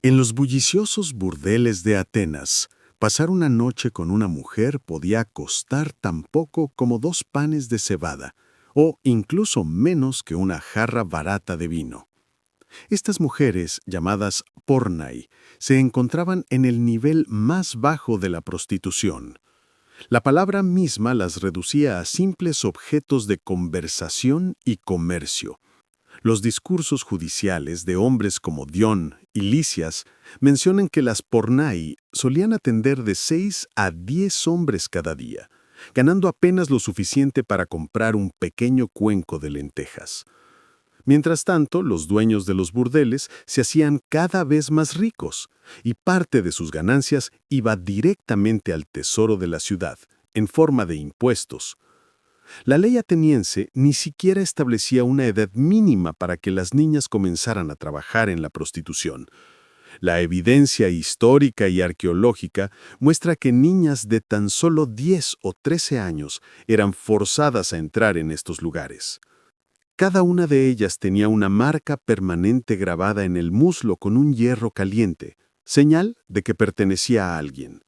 En los bulliciosos burdeles de Atenas, pasar una noche con una mujer podía costar tan poco como 2 panes de cebada, o incluso menos que una jarra barata de vino. Estas mujeres, llamadas pornai, se encontraban en el nivel más bajo de la prostitución. La palabra misma las reducía a simples objetos de conversación y comercio. Los discursos judiciales de hombres como Dion y Lisias mencionan que las pornai solían atender de 6 a 10 hombres cada día, ganando apenas lo suficiente para comprar un pequeño cuenco de lentejas. Mientras tanto, los dueños de los burdeles se hacían cada vez más ricos, y parte de sus ganancias iba directamente al tesoro de la ciudad, en forma de impuestos. La ley ateniense ni siquiera establecía una edad mínima para que las niñas comenzaran a trabajar en la prostitución. La evidencia histórica y arqueológica muestra que niñas de tan solo 10 o 13 años eran forzadas a entrar en estos lugares. Cada una de ellas tenía una marca permanente grabada en el muslo con un hierro caliente, señal de que pertenecía a alguien.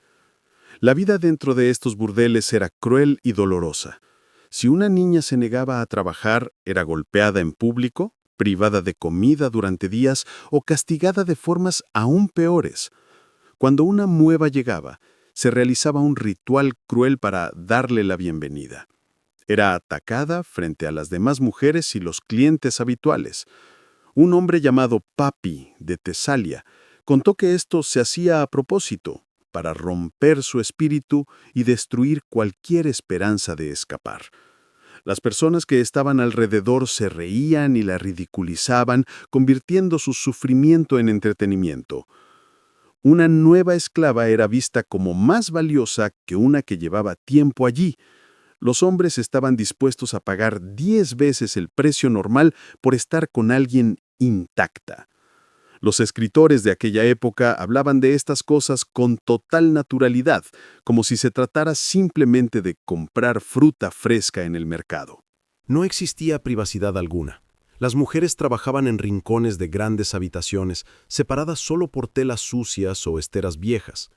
La vida dentro de estos burdeles era cruel y dolorosa. Si una niña se negaba a trabajar, era golpeada en público, privada de comida durante días o castigada de formas aún peores. Cuando una mueva llegaba, se realizaba un ritual cruel para darle la bienvenida. Era atacada frente a las demás mujeres y los clientes habituales. Un hombre llamado Papi, de Tesalia, contó que esto se hacía a propósito, para romper su espíritu y destruir cualquier esperanza de escapar. Las personas que estaban alrededor se reían y la ridiculizaban, convirtiendo su sufrimiento en entretenimiento. Una nueva esclava era vista como más valiosa que una que llevaba tiempo allí. Los hombres estaban dispuestos a pagar 10 veces el precio normal por estar con alguien intacta. Los escritores de aquella época hablaban de estas cosas con total naturalidad, como si se tratara simplemente de comprar fruta fresca en el mercado. No existía privacidad alguna. Las mujeres trabajaban en rincones de grandes habitaciones, separadas solo por telas sucias o esteras viejas.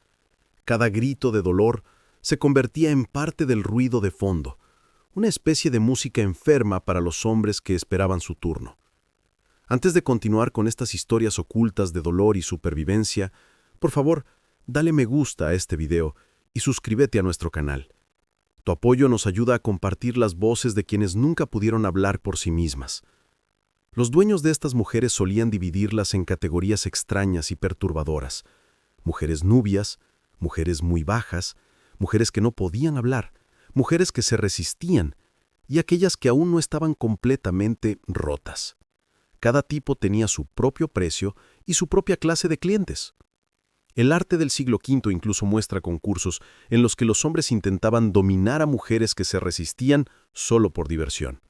Cada grito de dolor se convertía en parte del ruido de fondo, una especie de música enferma para los hombres que esperaban su turno. Antes de continuar con estas historias ocultas de dolor y supervivencia, por favor, dale me gusta a este video y suscríbete a nuestro canal. Tu apoyo nos ayuda a compartir las voces de quienes nunca pudieron hablar por sí mismas. Los dueños de estas mujeres solían dividirlas en categorías extrañas y perturbadoras: mujeres nubias, mujeres muy bajas, mujeres que no podían hablar, mujeres que se resistían y aquellas que aún no estaban completamente rotas. Cada tipo tenía su propio precio y su propia clase de clientes. El arte del siglo V incluso muestra concursos en los que los hombres intentaban dominar a mujeres que se resistían solo por diversión.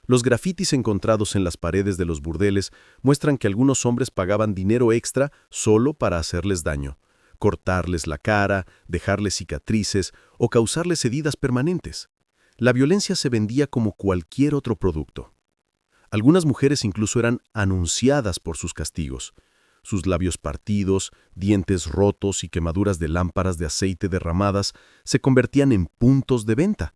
Los grafitis encontrados en las paredes de los burdeles muestran que algunos hombres pagaban dinero extra solo para hacerles daño, cortarles la cara, dejarles cicatrices o causarles heridas permanentes. La violencia se vendía como cualquier otro producto. Algunas mujeres incluso eran anunciadas por sus castigos. Sus labios partidos, dientes rotos y quemaduras de lámparas de aceite derramadas se convertían en puntos de venta.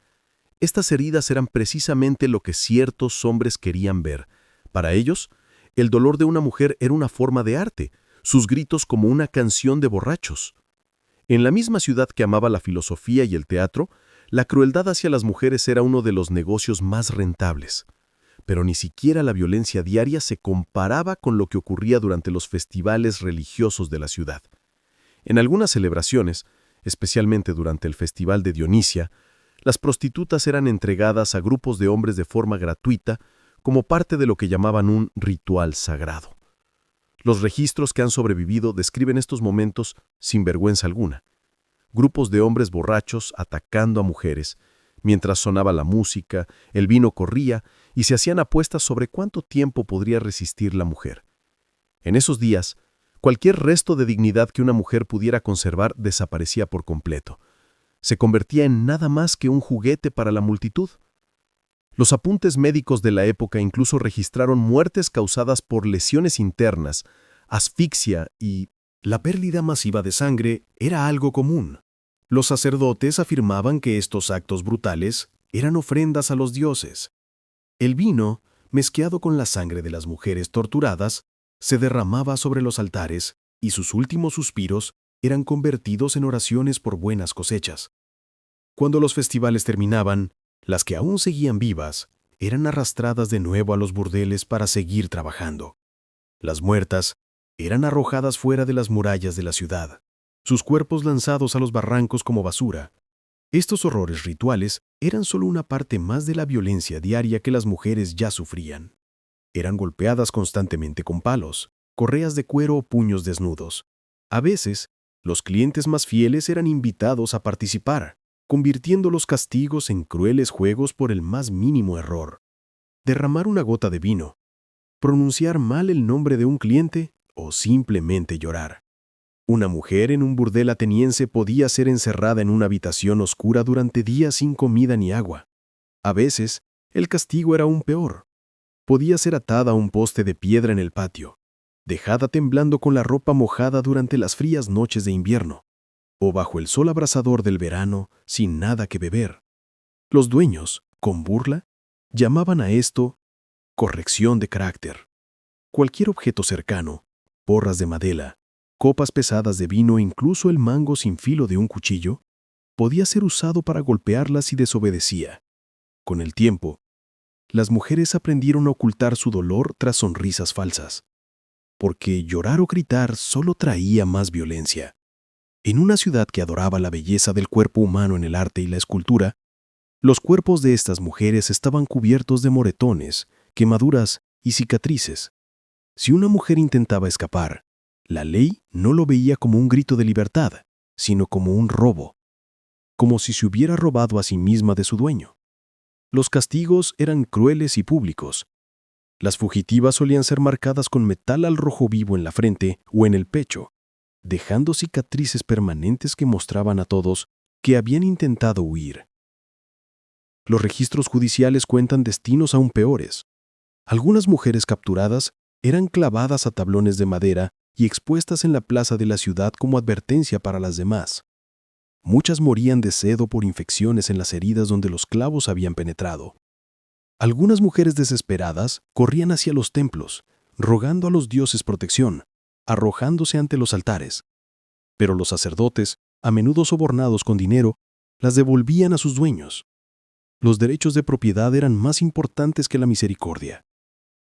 Estas heridas eran precisamente lo que ciertos hombres querían ver. Para ellos, el dolor de una mujer era una forma de arte, sus gritos como una canción de borrachos. En la misma ciudad que amaba la filosofía y el teatro, la crueldad hacia las mujeres era uno de los negocios más rentables. Pero ni siquiera la violencia diaria se comparaba con lo que ocurría durante los festivales religiosos de la ciudad. En algunas celebraciones, especialmente durante el Festival de Dionisia, las prostitutas eran entregadas a grupos de hombres de forma gratuita como parte de lo que llamaban un ritual sagrado. Los registros que han sobrevivido describen estos momentos sin vergüenza alguna. Grupos de hombres borrachos atacando a mujeres, mientras sonaba la música, el vino corría y se hacían apuestas sobre cuánto tiempo podría resistir la mujer. En esos días, cualquier resto de dignidad que una mujer pudiera conservar desaparecía por completo. Se convertía en nada más que un juguete para la multitud. Los apuntes médicos de la época incluso registraron muertes causadas por lesiones internas, asfixia y La pérdida masiva de sangre era algo común. Los sacerdotes afirmaban que estos actos brutales eran ofrendas a los dioses. El vino, mezclado con la sangre de las mujeres torturadas, se derramaba sobre los altares y sus últimos suspiros eran convertidos en oraciones por buenas cosechas. Cuando los festivales terminaban, las que aún seguían vivas eran arrastradas de nuevo a los burdeles para seguir trabajando. Las muertas eran arrojadas fuera de las murallas de la ciudad, sus cuerpos lanzados a los barrancos como basura. Estos horrores rituales eran solo una parte más de la violencia diaria que las mujeres ya sufrían. Eran golpeadas constantemente con palos, correas de cuero o puños desnudos. A veces, los clientes más fieles eran invitados a participar, convirtiendo los castigos en crueles juegos por el más mínimo error. Derramar una gota de vino, pronunciar mal el nombre de un cliente o simplemente llorar. Una mujer en un burdel ateniense podía ser encerrada en una habitación oscura durante días sin comida ni agua. A veces, el castigo era aún peor. Podía ser atada a un poste de piedra en el patio, dejada temblando con la ropa mojada durante las frías noches de invierno, o bajo el sol abrasador del verano sin nada que beber. Los dueños, con burla, llamaban a esto corrección de carácter. Cualquier objeto cercano, porras de madera, copas pesadas de vino e incluso el mango sin filo de un cuchillo, podía ser usado para golpearla si desobedecía. Con el tiempo, las mujeres aprendieron a ocultar su dolor tras sonrisas falsas, porque llorar o gritar solo traía más violencia. En una ciudad que adoraba la belleza del cuerpo humano en el arte y la escultura, los cuerpos de estas mujeres estaban cubiertos de moretones, quemaduras y cicatrices. Si una mujer intentaba escapar, la ley no lo veía como un grito de libertad, sino como un robo, como si se hubiera robado a sí misma de su dueño. Los castigos eran crueles y públicos. Las fugitivas solían ser marcadas con metal al rojo vivo en la frente o en el pecho, dejando cicatrices permanentes que mostraban a todos que habían intentado huir. Los registros judiciales cuentan destinos aún peores. Algunas mujeres capturadas eran clavadas a tablones de madera y expuestas en la plaza de la ciudad como advertencia para las demás. Muchas morían de sed o por infecciones en las heridas donde los clavos habían penetrado. Algunas mujeres desesperadas corrían hacia los templos, rogando a los dioses protección, arrojándose ante los altares. Pero los sacerdotes, a menudo sobornados con dinero, las devolvían a sus dueños. Los derechos de propiedad eran más importantes que la misericordia.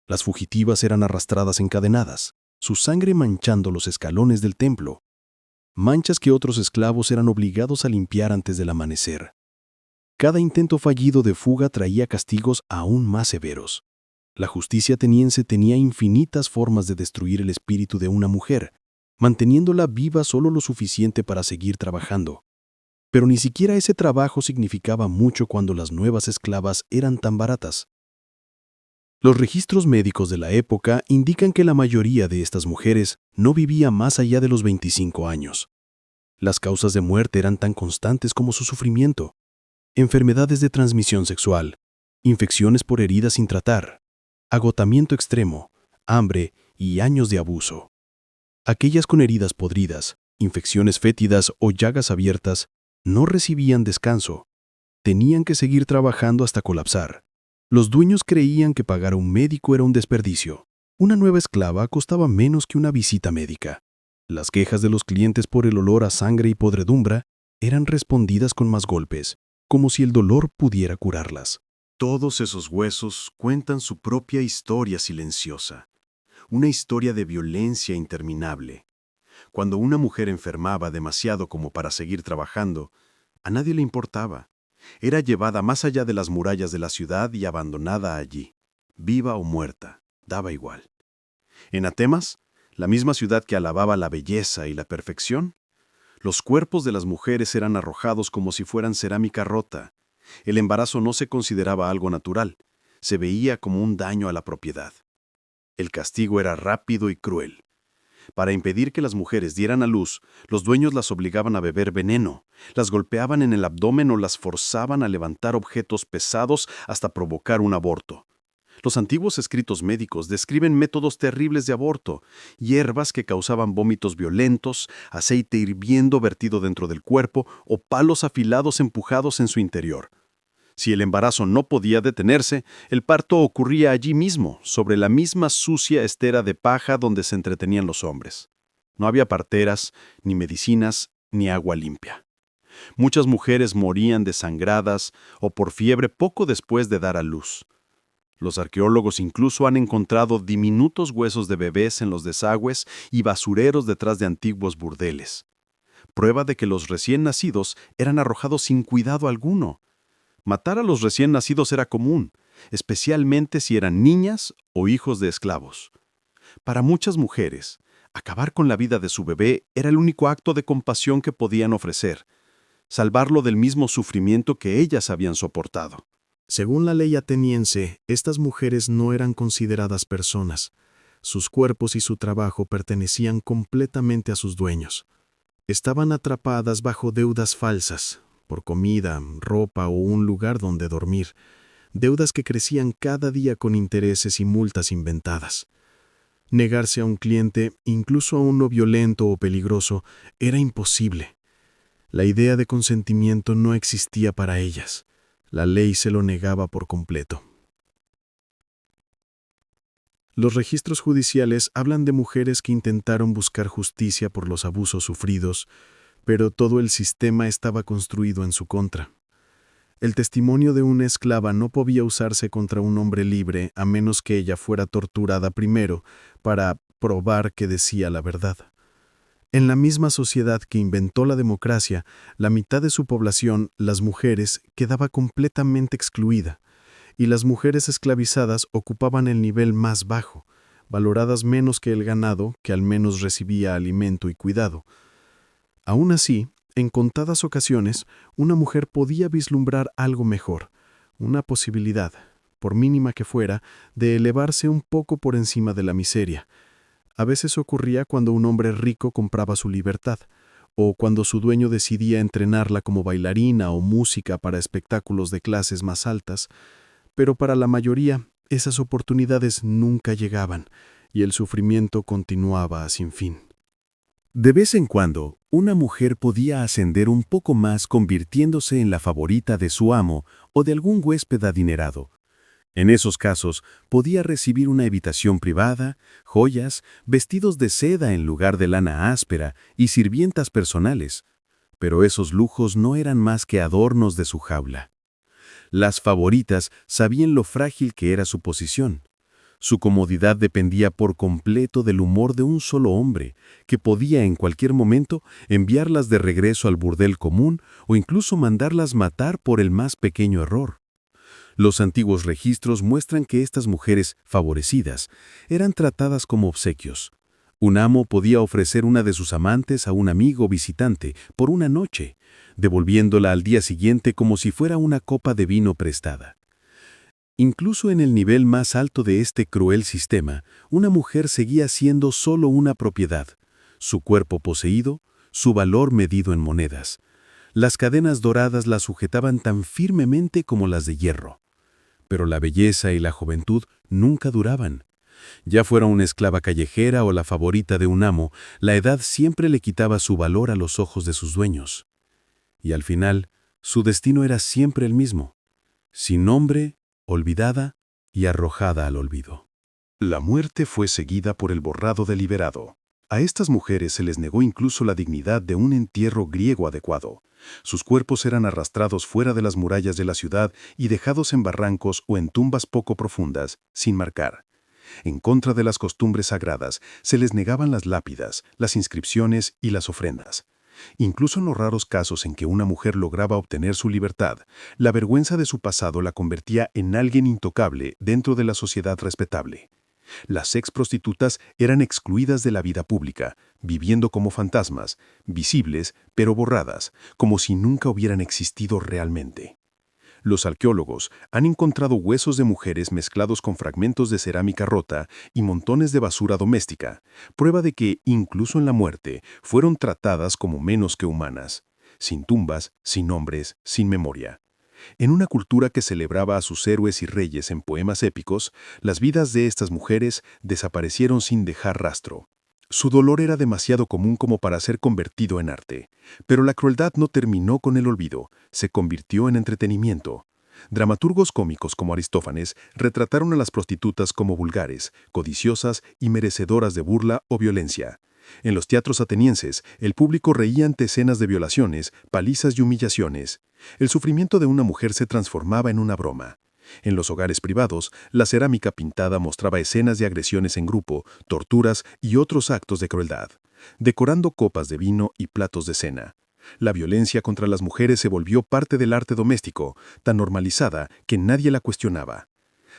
Las fugitivas eran arrastradas encadenadas, su sangre manchando los escalones del templo, manchas que otros esclavos eran obligados a limpiar antes del amanecer. Cada intento fallido de fuga traía castigos aún más severos. La justicia ateniense tenía infinitas formas de destruir el espíritu de una mujer, manteniéndola viva solo lo suficiente para seguir trabajando. Pero ni siquiera ese trabajo significaba mucho cuando las nuevas esclavas eran tan baratas. Los registros médicos de la época indican que la mayoría de estas mujeres no vivía más allá de los 25 años. Las causas de muerte eran tan constantes como su sufrimiento: enfermedades de transmisión sexual, infecciones por heridas sin tratar, agotamiento extremo, hambre y años de abuso. Aquellas con heridas podridas, infecciones fétidas o llagas abiertas no recibían descanso. Tenían que seguir trabajando hasta colapsar. Los dueños creían que pagar a un médico era un desperdicio. Una nueva esclava costaba menos que una visita médica. Las quejas de los clientes por el olor a sangre y podredumbre eran respondidas con más golpes, como si el dolor pudiera curarlas. Todos esos huesos cuentan su propia historia silenciosa, una historia de violencia interminable. Cuando una mujer enfermaba demasiado como para seguir trabajando, a nadie le importaba. Era llevada más allá de las murallas de la ciudad y abandonada allí, viva o muerta, daba igual. En Atenas, la misma ciudad que alababa la belleza y la perfección, los cuerpos de las mujeres eran arrojados como si fueran cerámica rota. El embarazo no se consideraba algo natural, se veía como un daño a la propiedad. El castigo era rápido y cruel. Para impedir que las mujeres dieran a luz, los dueños las obligaban a beber veneno, las golpeaban en el abdomen o las forzaban a levantar objetos pesados hasta provocar un aborto. Los antiguos escritos médicos describen métodos terribles de aborto, hierbas que causaban vómitos violentos, aceite hirviendo vertido dentro del cuerpo o palos afilados empujados en su interior. Si el embarazo no podía detenerse, el parto ocurría allí mismo, sobre la misma sucia estera de paja donde se entretenían los hombres. No había parteras, ni medicinas, ni agua limpia. Muchas mujeres morían desangradas o por fiebre poco después de dar a luz. Los arqueólogos incluso han encontrado diminutos huesos de bebés en los desagües y basureros detrás de antiguos burdeles. Prueba de que los recién nacidos eran arrojados sin cuidado alguno. Matar a los recién nacidos era común, especialmente si eran niñas o hijos de esclavos. Para muchas mujeres, acabar con la vida de su bebé era el único acto de compasión que podían ofrecer, salvarlo del mismo sufrimiento que ellas habían soportado. Según la ley ateniense, estas mujeres no eran consideradas personas. Sus cuerpos y su trabajo pertenecían completamente a sus dueños. Estaban atrapadas bajo deudas falsas, por comida, ropa o un lugar donde dormir, deudas que crecían cada día con intereses y multas inventadas. Negarse a un cliente, incluso a uno violento o peligroso, era imposible. La idea de consentimiento no existía para ellas. La ley se lo negaba por completo. Los registros judiciales hablan de mujeres que intentaron buscar justicia por los abusos sufridos, pero todo el sistema estaba construido en su contra. El testimonio de una esclava no podía usarse contra un hombre libre a menos que ella fuera torturada primero para probar que decía la verdad. En la misma sociedad que inventó la democracia, la mitad de su población, las mujeres, quedaba completamente excluida, y las mujeres esclavizadas ocupaban el nivel más bajo, valoradas menos que el ganado, que al menos recibía alimento y cuidado. Aún así, en contadas ocasiones, una mujer podía vislumbrar algo mejor, una posibilidad, por mínima que fuera, de elevarse un poco por encima de la miseria. A veces ocurría cuando un hombre rico compraba su libertad, o cuando su dueño decidía entrenarla como bailarina o música para espectáculos de clases más altas, pero para la mayoría esas oportunidades nunca llegaban, y el sufrimiento continuaba sin fin. De vez en cuando, una mujer podía ascender un poco más convirtiéndose en la favorita de su amo o de algún huésped adinerado. En esos casos, podía recibir una habitación privada, joyas, vestidos de seda en lugar de lana áspera y sirvientas personales. Pero esos lujos no eran más que adornos de su jaula. Las favoritas sabían lo frágil que era su posición. Su comodidad dependía por completo del humor de un solo hombre, que podía en cualquier momento enviarlas de regreso al burdel común o incluso mandarlas matar por el más pequeño error. Los antiguos registros muestran que estas mujeres favorecidas eran tratadas como obsequios. Un amo podía ofrecer una de sus amantes a un amigo visitante por una noche, devolviéndola al día siguiente como si fuera una copa de vino prestada. Incluso en el nivel más alto de este cruel sistema, una mujer seguía siendo solo una propiedad, su cuerpo poseído, su valor medido en monedas. Las cadenas doradas la sujetaban tan firmemente como las de hierro. Pero la belleza y la juventud nunca duraban. Ya fuera una esclava callejera o la favorita de un amo, la edad siempre le quitaba su valor a los ojos de sus dueños. Y al final, su destino era siempre el mismo: sin nombre, olvidada y arrojada al olvido. La muerte fue seguida por el borrado deliberado. A estas mujeres se les negó incluso la dignidad de un entierro griego adecuado. Sus cuerpos eran arrastrados fuera de las murallas de la ciudad y dejados en barrancos o en tumbas poco profundas, sin marcar. En contra de las costumbres sagradas, se les negaban las lápidas, las inscripciones y las ofrendas. Incluso en los raros casos en que una mujer lograba obtener su libertad, la vergüenza de su pasado la convertía en alguien intocable dentro de la sociedad respetable. Las ex-prostitutas eran excluidas de la vida pública, viviendo como fantasmas, visibles pero borradas, como si nunca hubieran existido realmente. Los arqueólogos han encontrado huesos de mujeres mezclados con fragmentos de cerámica rota y montones de basura doméstica, prueba de que, incluso en la muerte, fueron tratadas como menos que humanas, sin tumbas, sin nombres, sin memoria. En una cultura que celebraba a sus héroes y reyes en poemas épicos, las vidas de estas mujeres desaparecieron sin dejar rastro. Su dolor era demasiado común como para ser convertido en arte, pero la crueldad no terminó con el olvido, se convirtió en entretenimiento. Dramaturgos cómicos como Aristófanes retrataron a las prostitutas como vulgares, codiciosas y merecedoras de burla o violencia. En los teatros atenienses, el público reía ante escenas de violaciones, palizas y humillaciones. El sufrimiento de una mujer se transformaba en una broma. En los hogares privados, la cerámica pintada mostraba escenas de agresiones en grupo, torturas y otros actos de crueldad, decorando copas de vino y platos de cena. La violencia contra las mujeres se volvió parte del arte doméstico, tan normalizada que nadie la cuestionaba.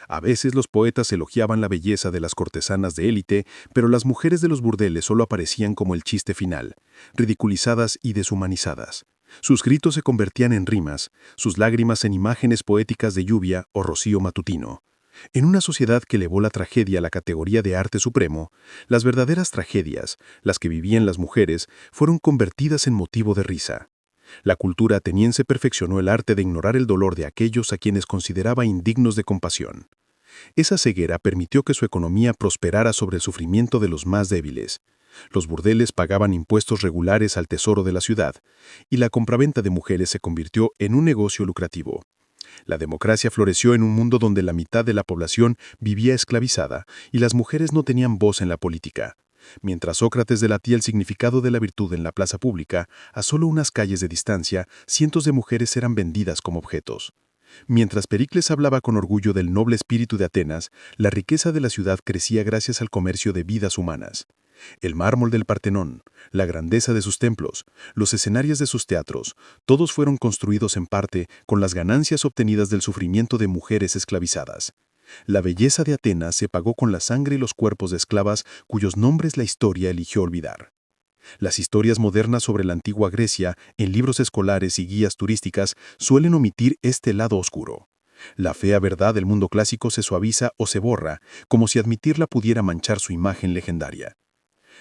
A veces los poetas elogiaban la belleza de las cortesanas de élite, pero las mujeres de los burdeles solo aparecían como el chiste final, ridiculizadas y deshumanizadas. Sus gritos se convertían en rimas, sus lágrimas en imágenes poéticas de lluvia o rocío matutino. En una sociedad que elevó la tragedia a la categoría de arte supremo, las verdaderas tragedias, las que vivían las mujeres, fueron convertidas en motivo de risa. La cultura ateniense perfeccionó el arte de ignorar el dolor de aquellos a quienes consideraba indignos de compasión. Esa ceguera permitió que su economía prosperara sobre el sufrimiento de los más débiles. Los burdeles pagaban impuestos regulares al tesoro de la ciudad, y la compraventa de mujeres se convirtió en un negocio lucrativo. La democracia floreció en un mundo donde la mitad de la población vivía esclavizada y las mujeres no tenían voz en la política. Mientras Sócrates delatía el significado de la virtud en la plaza pública, a solo unas calles de distancia, cientos de mujeres eran vendidas como objetos. Mientras Pericles hablaba con orgullo del noble espíritu de Atenas, la riqueza de la ciudad crecía gracias al comercio de vidas humanas. El mármol del Partenón, la grandeza de sus templos, los escenarios de sus teatros, todos fueron construidos en parte con las ganancias obtenidas del sufrimiento de mujeres esclavizadas. La belleza de Atenas se pagó con la sangre y los cuerpos de esclavas cuyos nombres la historia eligió olvidar. Las historias modernas sobre la antigua Grecia, en libros escolares y guías turísticas, suelen omitir este lado oscuro. La fea verdad del mundo clásico se suaviza o se borra, como si admitirla pudiera manchar su imagen legendaria.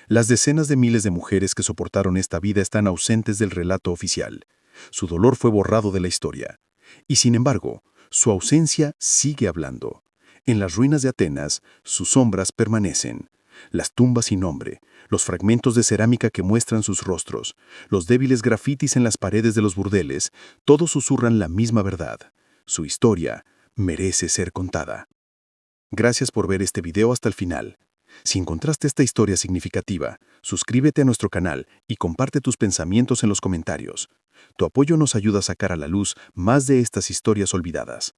Las decenas de miles de mujeres que soportaron esta vida están ausentes del relato oficial. Su dolor fue borrado de la historia. Y sin embargo, su ausencia sigue hablando. En las ruinas de Atenas, sus sombras permanecen. Las tumbas sin nombre, los fragmentos de cerámica que muestran sus rostros, los débiles grafitis en las paredes de los burdeles, todos susurran la misma verdad. Su historia merece ser contada. Gracias por ver este video hasta el final. Si encontraste esta historia significativa, suscríbete a nuestro canal y comparte tus pensamientos en los comentarios. Tu apoyo nos ayuda a sacar a la luz más de estas historias olvidadas.